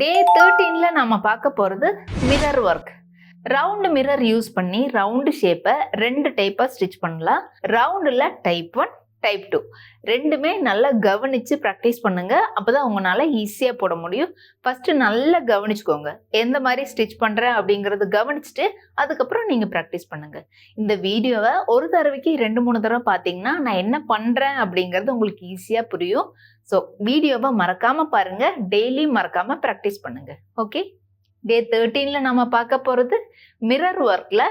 டே 13ல நாம பார்க்க போறது mirror work. Round mirror use பண்ணி ரவுண்ட் ஷேப்பை 2 டைப்பா ஸ்டிச் பண்ணலாம். ரவுண்டில் டைப் 1, டைப் 2 ரெண்டுமே நல்லா கவனிச்சு ப்ராக்டிஸ் பண்ணுங்க. அப்போதான் உங்களால ஈஸியாக போட முடியும். ஃபர்ஸ்ட் நல்லா கவனிச்சுக்கோங்க, எந்த மாதிரி ஸ்டிச் பண்றேன் அப்படிங்கறது கவனிச்சுட்டு அதுக்கப்புறம் நீங்க ப்ராக்டிஸ் பண்ணுங்க. இந்த வீடியோவை ஒரு தடவைக்கு 2-3 தடவை பார்த்தீங்கன்னா நான் என்ன பண்றேன் அப்படிங்கிறது உங்களுக்கு ஈஸியாக புரியும். ஸோ வீடியோவை மறக்காம பாருங்க, டெய்லி மறக்காம ப்ராக்டிஸ் பண்ணுங்க. ஓகே, டே 13ல நம்ம பார்க்க போறது மிரர் ஒர்க்ல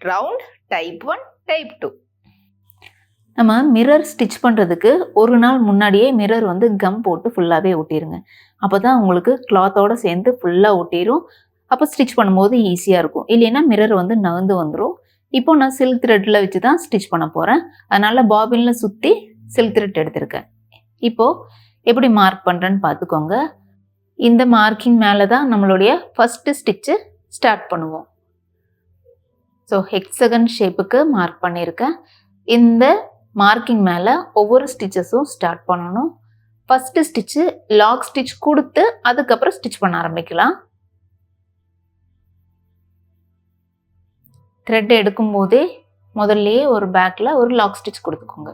ரவுண்ட் டைப் 1, டைப் 2. நம்ம மிரர் ஸ்டிச் பண்ணுறதுக்கு ஒரு நாள் முன்னாடியே மிரர் கம் போட்டு ஃபுல்லாகவே ஒட்டிடுங்க. அப்போ தான் உங்களுக்கு கிளாத்தோடு சேர்ந்து ஃபுல்லாக ஒட்டிடும். அப்போ ஸ்டிச் பண்ணும்போது ஈஸியாக இருக்கும். இல்லைன்னா மிரர் நகர்ந்து வந்துடும். இப்போ நான் சில்க் த்ரெட்டில் வச்சு தான் ஸ்டிச் பண்ண போகிறேன். அதனால் பாபினில் சுற்றி சில்க் த்ரெட் எடுத்திருக்கேன். இப்போது எப்படி மார்க் பண்ணுறேன்னு பார்த்துக்கோங்க. இந்த மார்க்கிங் மேலே தான் நம்மளுடைய ஃபஸ்ட்டு ஸ்டிச்சு ஸ்டார்ட் பண்ணுவோம். ஸோ ஹெக்ஸகன் ஷேப்புக்கு மார்க் பண்ணியிருக்கேன். இந்த மார்க்கிங் மேலே ஒவ்வொரு ஸ்டிச்சஸும் ஸ்டார்ட் பண்ணணும். ஃபஸ்ட்டு ஸ்டிச்சு லாக் ஸ்டிச் கொடுத்து அதுக்கப்புறம் ஸ்டிச் பண்ண ஆரம்பிக்கலாம். த்ரெட் எடுக்கும் போதே முதல்லையே ஒரு பேக்கில் ஒரு லாக் ஸ்டிச் கொடுத்துக்கோங்க.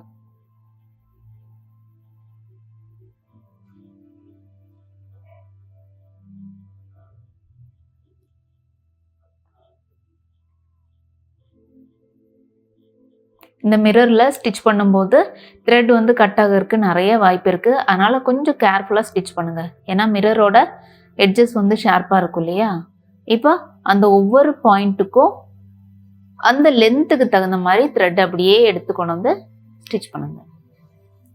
இந்த மிரரில் ஸ்டிச் பண்ணும்போது த்ரெட் கட் ஆகிறதுக்கு நிறைய வாய்ப்பு இருக்குது. அதனால் கொஞ்சம் கேர்ஃபுல்லாக ஸ்டிச் பண்ணுங்கள். ஏன்னா மிரரோட எட்ஜஸ் ஷார்ப்பாக இருக்கும் இல்லையா. இப்போ அந்த ஒவ்வொரு பாயிண்ட்டுக்கும் அந்த லென்த்துக்கு தகுந்த மாதிரி த்ரெட் அப்படியே எடுத்துக்கொண்டு வந்து ஸ்டிச் பண்ணுங்கள்.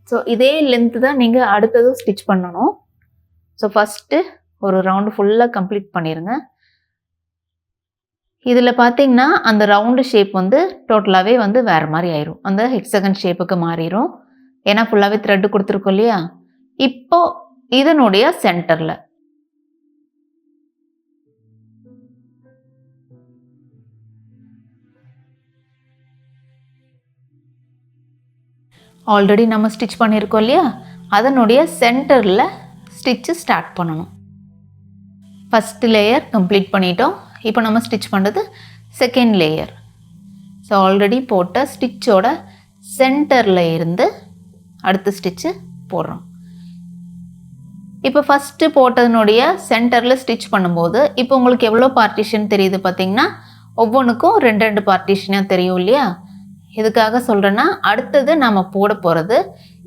ஸோ இதே லென்த்து தான் நீங்கள் அடுத்ததும் ஸ்டிச் பண்ணணும். ஸோ ஃபஸ்ட்டு ஒரு ரவுண்டு ஃபுல்லாக கம்ப்ளீட் பண்ணிடுங்க. இதில் பார்த்தீங்கன்னா அந்த ரவுண்டு ஷேப் டோட்டலாகவே வேறு மாதிரி ஆயிரும். அந்த ஹெக்ஸகன் ஷேப்புக்கு மாறிடும். ஏன்னா ஃபுல்லாகவே த்ரெட்டு கொடுத்துருக்கோம் இல்லையா. இப்போ இதனுடைய சென்டரில் ஆல்ரெடி நம்ம ஸ்டிச் பண்ணியிருக்கோம் இல்லையா, அதனுடைய சென்டரில் ஸ்டிச்சு ஸ்டார்ட் பண்ணணும். ஃபஸ்ட்டு லேயர் கம்ப்ளீட் பண்ணிட்டோம். இப்போ நம்ம ஸ்டிச் பண்ணுறது செகண்ட் லேயர். ஸோ ஆல்ரெடி போட்ட ஸ்டிச்சோட சென்டரில் இருந்து அடுத்த ஸ்டிச்சு போடுறோம். இப்போ ஃபஸ்ட்டு போட்டதனுடைய சென்டரில் ஸ்டிச் பண்ணும்போது இப்போ உங்களுக்கு எவ்வளோ பார்ட்டிஷன் தெரியுது பார்த்தீங்கன்னா, ஒவ்வொன்றுக்கும் 2 பார்ட்டிஷனாக தெரியும் இல்லையா. எதுக்காக சொல்கிறேன்னா, அடுத்தது நம்ம போட போகிறது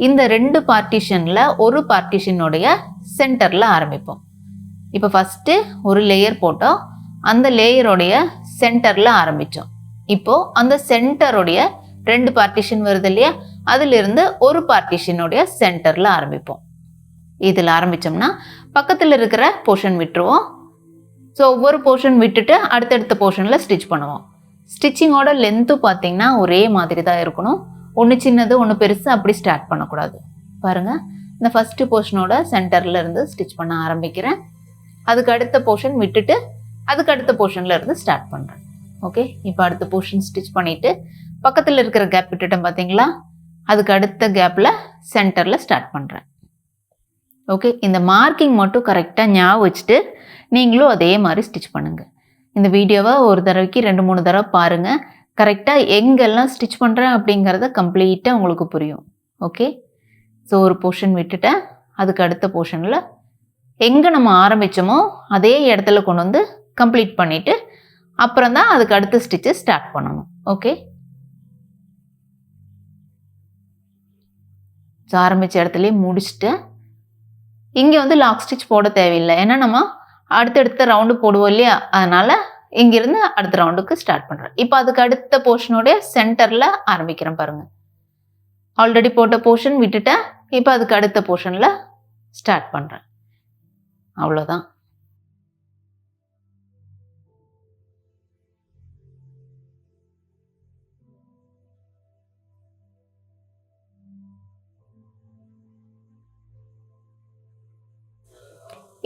இந்த 2 பார்ட்டிஷனில் ஒரு பார்ட்டிஷனுடைய சென்டரில் ஆரம்பிப்போம். இப்போ ஃபஸ்ட்டு ஒரு லேயர் போட்டோம், அந்த லேயருடைய சென்டரில் ஆரம்பித்தோம். இப்போது அந்த சென்டருடைய 2 பார்ட்டிஷன் வருது இல்லையா, அதிலிருந்து ஒரு பார்ட்டிஷனுடைய சென்டரில் ஆரம்பிப்போம். இதில் ஆரம்பித்தோம்னா பக்கத்தில் இருக்கிற போர்ஷன் விட்டுருவோம். ஸோ ஒவ்வொரு போர்ஷன் விட்டுட்டு அடுத்தடுத்த போர்ஷனில் ஸ்டிச் பண்ணுவோம். ஸ்டிச்சிங்கோட லென்த்து பார்த்திங்கன்னா ஒரே மாதிரி தான் இருக்கணும். ஒன்று சின்னது ஒன்று பெருசு அப்படி ஸ்டார்ட் பண்ணக்கூடாது. பாருங்கள், இந்த ஃபஸ்ட்டு போர்ஷனோட சென்டரில் இருந்து ஸ்டிச் பண்ண ஆரம்பிக்கிறேன். அதுக்கு அடுத்த போர்ஷன் விட்டுட்டு அதுக்கு அடுத்த போர்ஷனில் இருந்து ஸ்டார்ட் பண்ணுறேன். ஓகே, இப்போ அடுத்த போர்ஷன் ஸ்டிச் பண்ணிவிட்டு பக்கத்தில் இருக்கிற கேப் விட்டுட்டேன் பார்த்தீங்களா, அதுக்கு அடுத்த கேப்பில் சென்டரில் ஸ்டார்ட் பண்ணுறேன். ஓகே, இந்த மார்க்கிங் மட்டும் கரெக்டாக ஞாபகம் வச்சுட்டு நீங்களும் அதே மாதிரி ஸ்டிச் பண்ணுங்கள். இந்த வீடியோவை ஒரு தடவைக்கு 2-3 தடவை பாருங்கள். கரெக்டாக எங்கெல்லாம் ஸ்டிச் பண்ணுறேன் அப்படிங்கிறத கம்ப்ளீட்டாக உங்களுக்கு புரியும். ஓகே, ஸோ ஒரு போர்ஷன் விட்டுட்டேன். அதுக்கு அடுத்த போர்ஷனில் எங்கே நம்ம ஆரம்பித்தோமோ அதே இடத்துல கொண்டு வந்து கம்ப்ளீட் பண்ணிவிட்டு அப்புறம் தான் அதுக்கு அடுத்த ஸ்டிச்சு ஸ்டார்ட் பண்ணணும். ஓகே, ஸோ ஆரம்பித்த இடத்துலையே முடிச்சுட்டு இங்கே லாக் ஸ்டிச் போட தேவையில்லை. ஏன்னா நம்ம அடுத்தடுத்த ரவுண்டு போடுவோம் இல்லையா, அதனால் இங்கேருந்து அடுத்த ரவுண்டுக்கு ஸ்டார்ட் பண்ணுறேன். இப்போ அதுக்கு அடுத்த போர்ஷனுடைய சென்டரில் ஆரம்பிக்கிறேன். பாருங்கள், ஆல்ரெடி போட்ட போர்ஷன் விட்டுட்டேன். இப்போ அதுக்கு அடுத்த போர்ஷனில் ஸ்டார்ட் பண்ணுறேன். அவ்வளோதான்.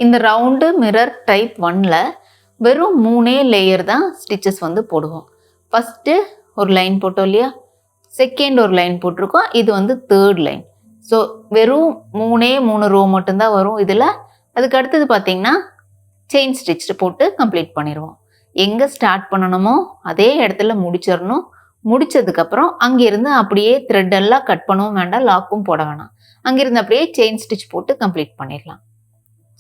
இந்த ரவுண்டு மிரர் டைப் 1ல் வெறும் 3 லேயர் தான் ஸ்டிச்சஸ் போடுவோம். ஃபஸ்ட்டு ஒரு லைன் போட்டோம் இல்லையா, செகண்ட் ஒரு லைன் போட்டிருக்கோம், இது தேர்ட் லைன். ஸோ வெறும் 3 ரோ மட்டும்தான் வரும் இதில். அதுக்கு அடுத்தது பார்த்தீங்கன்னா செயின் ஸ்டிச் போட்டு கம்ப்ளீட் பண்ணிடுவோம். எங்கே ஸ்டார்ட் பண்ணணுமோ அதே இடத்துல முடிச்சிடணும். முடிச்சதுக்கப்புறம் அங்கிருந்து அப்படியே த்ரெட் எல்லாம் கட் பண்ணவும் வேண்டாம், லாக்கும் போட வேணாம். அங்கிருந்து அப்படியே செயின் ஸ்டிச் போட்டு கம்ப்ளீட் பண்ணிடலாம்.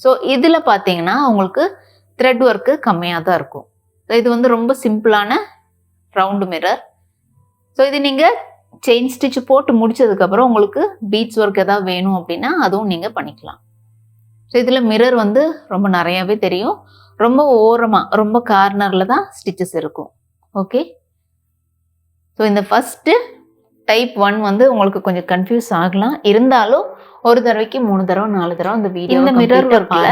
ஸோ இதில் பார்த்தீங்கன்னா உங்களுக்கு த்ரெட் ஒர்க்கு கம்மியாக தான் இருக்கும். இது வந்து ரொம்ப சிம்பிளான ரவுண்டு மிரர். ஸோ இது நீங்கள் செயின் ஸ்டிச் போட்டு முடிச்சதுக்கப்புறம் உங்களுக்கு பீட்ஸ் ஒர்க் எதாவது வேணும் அப்படின்னா அதுவும் நீங்கள் பண்ணிக்கலாம். ஸோ இதில் மிரர் வந்து ரொம்ப நிறையாவே தெரியும். ரொம்ப ஓரமாக ரொம்ப கார்னரில் தான் ஸ்டிச்சஸ் இருக்கும். ஓகே, ஸோ இந்த ஃபஸ்ட்டு டைப் 1 வந்து உங்களுக்கு கொஞ்சம் கன்ஃபியூஸ் ஆகலாம். இருந்தாலும் ஒரு தடவைக்கு 3 தடவை 4 தடவை இந்த வீடியோ இந்த மிரர் ஒர்க்கில்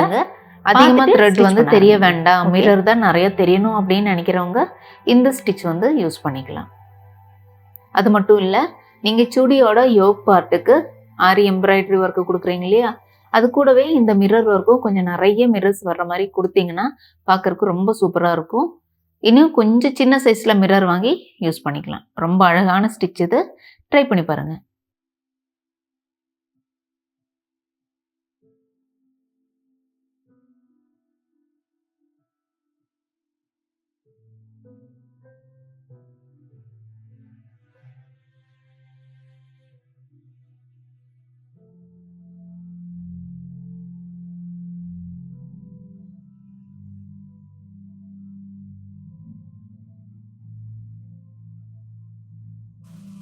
அதிகமாக த்ரெட் வந்து தெரிய வேண்டாம், மிரர் தான் நிறைய தெரியணும் அப்படின்னு நினைக்கிறவங்க இந்த ஸ்டிச் வந்து யூஸ் பண்ணிக்கலாம். அது மட்டும் இல்லை, நீங்கள் சுடியோட யோக் பார்ட்டுக்கு ஆரி எம்ப்ராய்டரி ஒர்க்கு கொடுக்குறீங்க இல்லையா, அது கூடவே இந்த மிரர் ஒர்க்கும் கொஞ்சம் நிறைய மிரர்ஸ் வர்ற மாதிரி கொடுத்தீங்கன்னா பார்க்குறக்கு ரொம்ப சூப்பராக இருக்கும். இன்னும் கொஞ்சம் சின்ன சைஸில் மிரர் வாங்கி யூஸ் பண்ணிக்கலாம். ரொம்ப அழகான ஸ்டிச் இது, ட்ரை பண்ணி பாருங்கள்.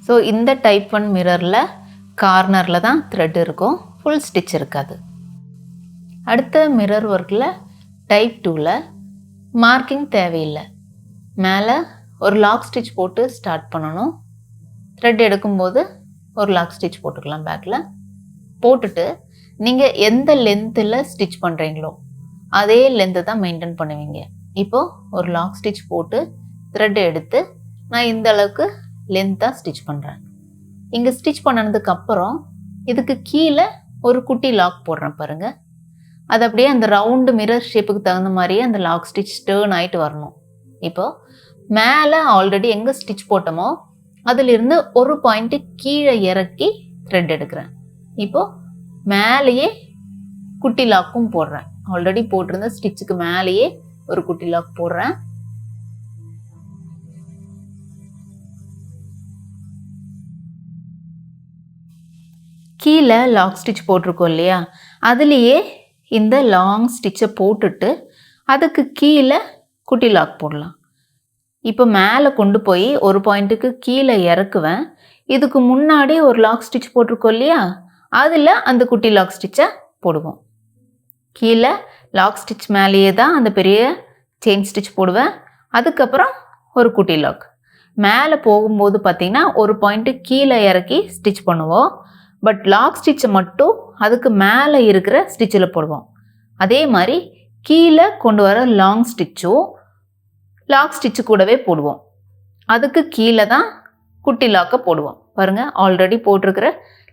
ஸோ இந்த டைப் 1 மிரரில் கார்னரில் தான் த்ரெட் இருக்கும், ஃபுல் ஸ்டிச் இருக்காது. அடுத்த மிரர் ஒர்க்கில் டைப் 2ல் மார்க்கிங் தேவையில்லை. மேலே ஒரு லாக் ஸ்டிச் போட்டு ஸ்டார்ட் பண்ணணும். த்ரெட் எடுக்கும்போது ஒரு லாக் ஸ்டிச் போட்டுக்கலாம். பேக்கில் போட்டுட்டு நீங்கள் எந்த லென்த்தில் ஸ்டிச் பண்ணுறீங்களோ அதே லென்த்தை தான் மெயின்டைன் பண்ணுவீங்க. இப்போது ஒரு லாக் ஸ்டிச் போட்டு த்ரெட் எடுத்து நான் இந்த அளவுக்கு லென்த்தாக ஸ்டிச் பண்ணுறேன். இங்கே ஸ்டிச் பண்ணதுக்கப்புறம் இதுக்கு கீழே ஒரு குட்டி லாக் போடுறேன் பாருங்கள். அது அப்படியே அந்த ரவுண்டு மிரர் ஷேப்புக்கு தகுந்த மாதிரியே அந்த லாக் ஸ்டிச் டேர்ன் ஆகிட்டு வரணும். இப்போது மேலே ஆல்ரெடி எங்கே ஸ்டிச் போட்டோமோ அதிலிருந்து ஒரு பாயிண்ட்டு கீழே இறக்கி த்ரெட் எடுக்கிறேன். இப்போது மேலேயே குட்டி லாக்கும் போடுறேன். ஆல்ரெடி போட்டிருந்த ஸ்டிச்சுக்கு மேலேயே ஒரு குட்டி லாக் போடுறேன். கீழே லாக் ஸ்டிச் போட்டிருக்கோம் இல்லையா, அதுலேயே இந்த லாங் ஸ்டிச்சை போட்டுட்டு அதுக்கு கீழே குட்டி லாக் போடலாம். இப்போ மேலே கொண்டு போய் ஒரு பாயிண்ட்டுக்கு கீழே இறக்குவேன். இதுக்கு முன்னாடி ஒரு லாக் ஸ்டிச் போட்டிருக்கோம் இல்லையா, அதில் அந்த குட்டி லாக் ஸ்டிச்சை போடுவோம். கீழே லாக் ஸ்டிச் மேலேயே தான் அந்த பெரிய செயின் ஸ்டிச் போடுவேன். அதுக்கப்புறம் ஒரு குட்டி லாக். மேலே போகும்போது பார்த்திங்கன்னா ஒரு பாயிண்ட்டு கீழே இறக்கி ஸ்டிச் பண்ணுவோம். பட் லாக் ஸ்டிச்சை மட்டும் அதுக்கு மேலே இருக்கிற ஸ்டிச்சில் போடுவோம். அதே மாதிரி கீழே கொண்டு வர லாங் ஸ்டிச்சும் லாக் ஸ்டிச்சு கூடவே போடுவோம். அதுக்கு கீழே தான் குட்டி லாக்கை போடுவோம். பாருங்கள், ஆல்ரெடி போட்டிருக்கிற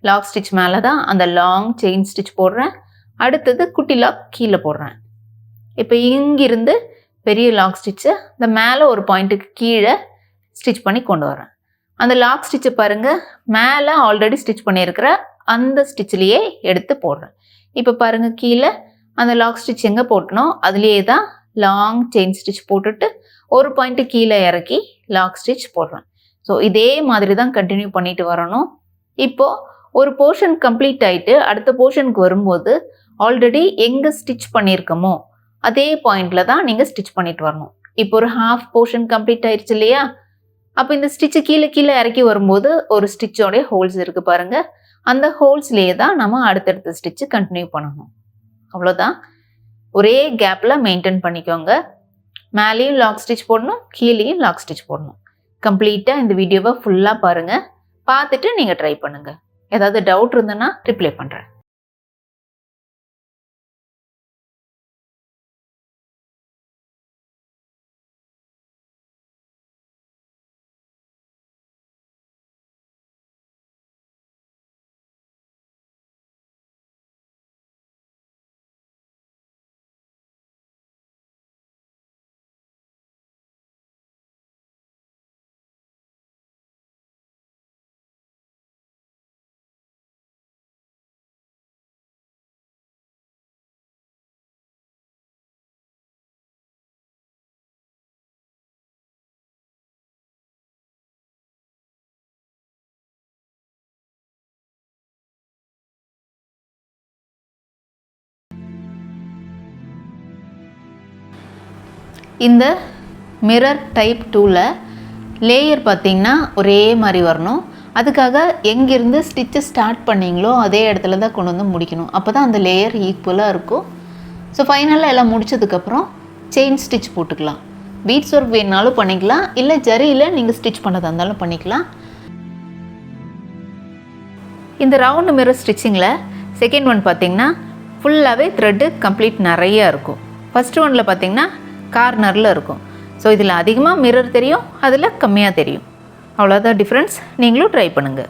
லாக் ஸ்டிச் மேலே தான் அந்த லாங் செயின் ஸ்டிச் போடுறேன். அடுத்தது குட்டி லாக் கீழே போடுறேன். இப்போ இங்கிருந்து பெரிய லாக் ஸ்டிச்சை இந்த மேலே ஒரு பாயிண்ட்டுக்கு கீழே ஸ்டிச் பண்ணி கொண்டு வரேன். அந்த லாக் ஸ்டிச்சை பாருங்கள், மேலே ஆல்ரெடி ஸ்டிச் பண்ணியிருக்கிற அந்த ஸ்டிச்சிலேயே எடுத்து போடுறேன். இப்போ பாருங்கள், கீழே அந்த லாக் ஸ்டிச் எங்கே போட்டனோ அதுலேயே தான் லாங் செயின் ஸ்டிச் போட்டுட்டு ஒரு பாயிண்ட்டு கீழே இறக்கி லாக் ஸ்டிச் போடுறேன். ஸோ இதே மாதிரி தான் கண்டினியூ பண்ணிட்டு வரணும். இப்போது ஒரு போர்ஷன் கம்ப்ளீட் ஆகிட்டு அடுத்த போர்ஷனுக்கு வரும்போது ஆல்ரெடி எங்கே ஸ்டிச் பண்ணியிருக்கோமோ அதே பாயிண்டில் தான் நீங்கள் ஸ்டிச் பண்ணிட்டு வரணும். இப்போ ஒரு ஹாஃப் போர்ஷன் கம்ப்ளீட் ஆயிடுச்சு இல்லையா, அப்போ இந்த ஸ்டிச்சு கீழே கீழே இறக்கி வரும்போது ஒரு ஸ்டிச்சோடைய ஹோல்ஸ் இருக்குது பாருங்கள். அந்த ஹோல்ஸ்லேயே தான் நம்ம அடுத்தடுத்த ஸ்டிச்சு கண்டினியூ பண்ணணும். அவ்வளோதான். ஒரே கேப்பில் மெயின்டைன் பண்ணிக்கோங்க. மேலேயும் லாக் ஸ்டிச் போடணும், கீழேயும் லாக் ஸ்டிச் போடணும். கம்ப்ளீட்டாக இந்த வீடியோவை ஃபுல்லாக பாருங்கள். பார்த்துட்டு நீங்கள் ட்ரை பண்ணுங்கள். ஏதாவது டவுட் இருந்ததுன்னா ரிப்ளை பண்ணுறேன். இந்த மிரர் டைப் 2ல லேயர் பார்த்திங்கன்னா ஒரே மாதிரி வரணும். அதுக்காக எங்கேருந்து ஸ்டிச்சு ஸ்டார்ட் பண்ணிங்களோ அதே இடத்துல தான் கொண்டு வந்து முடிக்கணும். அப்போ தான் அந்த லேயர் ஈக்குவலாக இருக்கும். ஸோ ஃபைனலாக எல்லாம் முடித்ததுக்கப்புறம் செயின் ஸ்டிச் போட்டுக்கலாம். பீட்ஸ் ஒர்க் வேணுனாலும் பண்ணிக்கலாம், இல்லை ஜரியில் நீங்கள் ஸ்டிச் பண்ணதாக இருந்தாலும் பண்ணிக்கலாம். இந்த ரவுண்டு மிரர் ஸ்டிச்சிங்கில் செகண்ட் ஒன் பார்த்திங்கன்னா ஃபுல்லாகவே த்ரெட்டு கம்ப்ளீட் நிறையா இருக்கும். ஃபஸ்ட்டு ஒனில் பார்த்திங்கன்னா கார்னரில் இருக்கும். ஸோ இதில் அதிகமாக மிரர் தெரியும், அதில் கம்மியாக தெரியும். அவ்வளோதான் டிஃப்ரென்ஸ். நீங்களும் ட்ரை பண்ணுங்கள்.